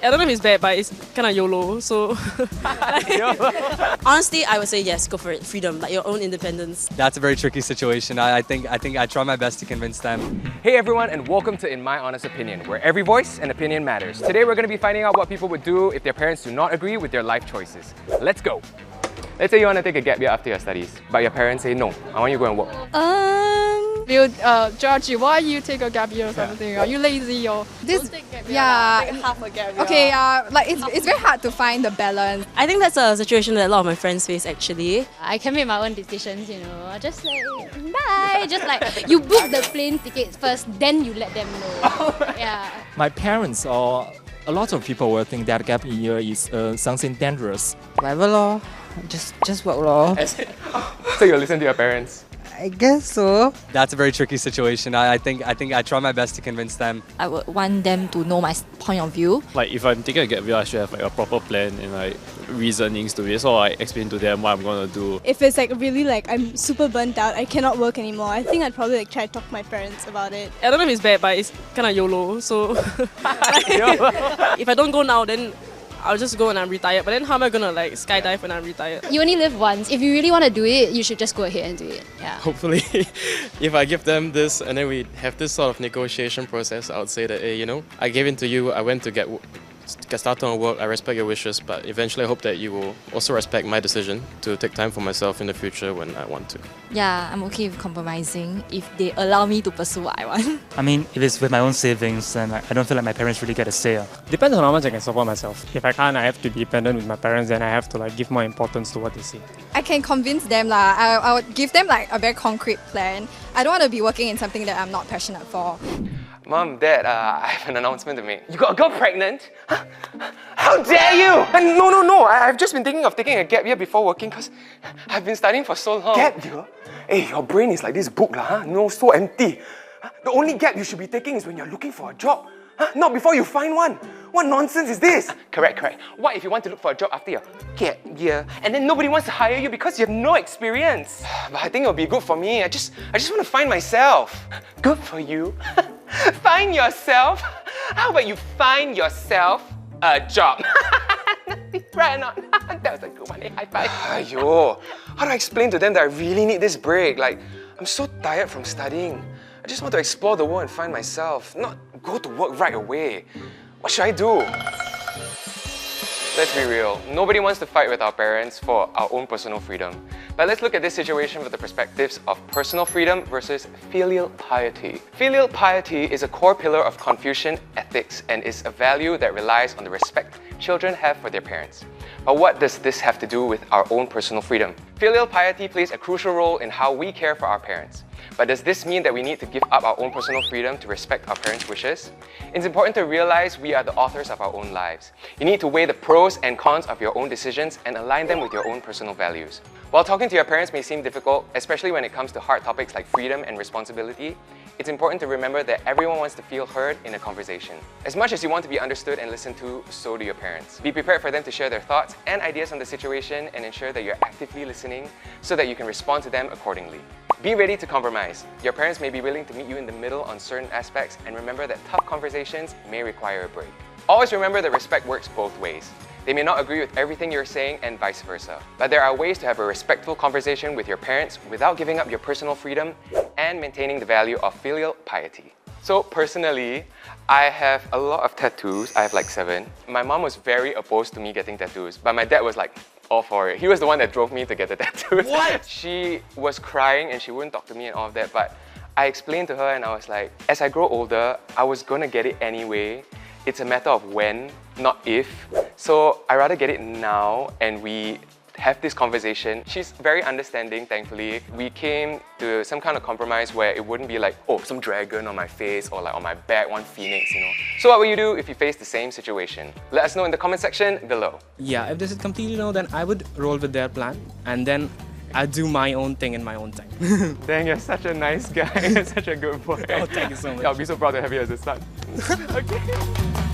I don't know if it's bad, but it's kind of YOLO. So honestly, I would say yes, go for it. Freedom, like your own independence. That's a very tricky situation. I think I try my best to convince them. Hey everyone, and welcome to In My Honest Opinion, where every voice and opinion matters. Today we're going to be finding out what people would do if their parents do not agree with their life choices. Let's go! Let's say you want to take a gap year after your studies, but your parents say no, I want you to go and work. Georgie, why you take a gap year or something? Are you lazy or this? Take gap year, Yeah, take half a gap year. okay. Like it's very hard to find the balance. I think that's a situation that a lot of my friends face actually. I can make my own decisions, you know. Just like, bye. Just like, you book the plane tickets first, then you let them know. Yeah. My parents or a lot of people will think that gap year is something dangerous. Whatever lor, just work lor. So you listen to your parents? I guess so. That's a very tricky situation. I think I try my best to convince them. I would want them to know my point of view. Like if I'm taking a gap year, I should have like a proper plan and like reasonings to it. So I explain to them what I'm gonna do. If it's like really like I'm super burnt out, I cannot work anymore, I think I'd probably like try to talk to my parents about it. I don't know if it's bad, but it's kind of YOLO. So if I don't go now, then I'll just go when I'm retired. But then how am I gonna like skydive when I'm retired? You only live once. If you really want to do it, you should just go ahead and do it. Yeah. Hopefully, if I give them this and then we have this sort of negotiation process, I would say that, hey, you know, I gave in to you, I went to get started on work, I respect your wishes, but eventually I hope that you will also respect my decision to take time for myself in the future when I want to. Yeah, I'm okay with compromising if they allow me to pursue what I want. I mean, if it's with my own savings, then I don't feel like my parents really get a say. Depends on how much I can support myself. If I can't, I have to be dependent with my parents, then I have to like give more importance to what they say. I can convince them lah. I would give them like a very concrete plan. I don't want to be working in something that I'm not passionate for. Mom, Dad, I have an announcement to make. You got a girl pregnant? Huh? How dare you! No, I've just been thinking of taking a gap year before working because I've been studying for so long. Gap year? Hey, your brain is like this book lah, huh? No, so empty. The only gap you should be taking is when you're looking for a job. Huh? Not before you find one. What nonsense is this? Correct. What if you want to look for a job after your gap year and then nobody wants to hire you because you have no experience? But I think it'll be good for me. I just want to find myself. Good for you. Find yourself? How about you find yourself a job? Right or not? That was a good one. Hey, high five. Aiyo, how do I explain to them that I really need this break? Like, I'm so tired from studying. I just want to explore the world and find myself, not go to work right away. What should I do? Let's be real, nobody wants to fight with our parents for our own personal freedom. But let's look at this situation with the perspectives of personal freedom versus filial piety. Filial piety is a core pillar of Confucian ethics and is a value that relies on the respect children have for their parents. But what does this have to do with our own personal freedom? Filial piety plays a crucial role in how we care for our parents. But does this mean that we need to give up our own personal freedom to respect our parents' wishes? It's important to realize we are the authors of our own lives. You need to weigh the pros and cons of your own decisions and align them with your own personal values. While talking to your parents may seem difficult, especially when it comes to hard topics like freedom and responsibility, it's important to remember that everyone wants to feel heard in a conversation. As much as you want to be understood and listened to, so do your parents. Be prepared for them to share their thoughts and ideas on the situation and ensure that you're actively listening so that you can respond to them accordingly. Be ready to compromise. Your parents may be willing to meet you in the middle on certain aspects, and remember that tough conversations may require a break. Always remember that respect works both ways. They may not agree with everything you're saying and vice versa. But there are ways to have a respectful conversation with your parents without giving up your personal freedom and maintaining the value of filial piety. So personally, I have a lot of tattoos. I have like 7. My mom was very opposed to me getting tattoos, but my dad was like all for it. He was the one that drove me to get the tattoos. What? She was crying and she wouldn't talk to me and all of that, but I explained to her and I was like, as I grow older, I was gonna get it anyway. It's a matter of when, not if. So I rather get it now and we have this conversation. She's very understanding, thankfully. We came to some kind of compromise where it wouldn't be like, oh, some dragon on my face or like on my back, one phoenix, you know. So what will you do if you face the same situation? Let us know in the comment section below. Yeah, if this is completely no, then I would roll with their plan and then I'd do my own thing in my own time. Dang, you're such a nice guy. You're such a good boy. Oh, thank you so much. Yeah, I'll be so proud to have you as a son. Okay.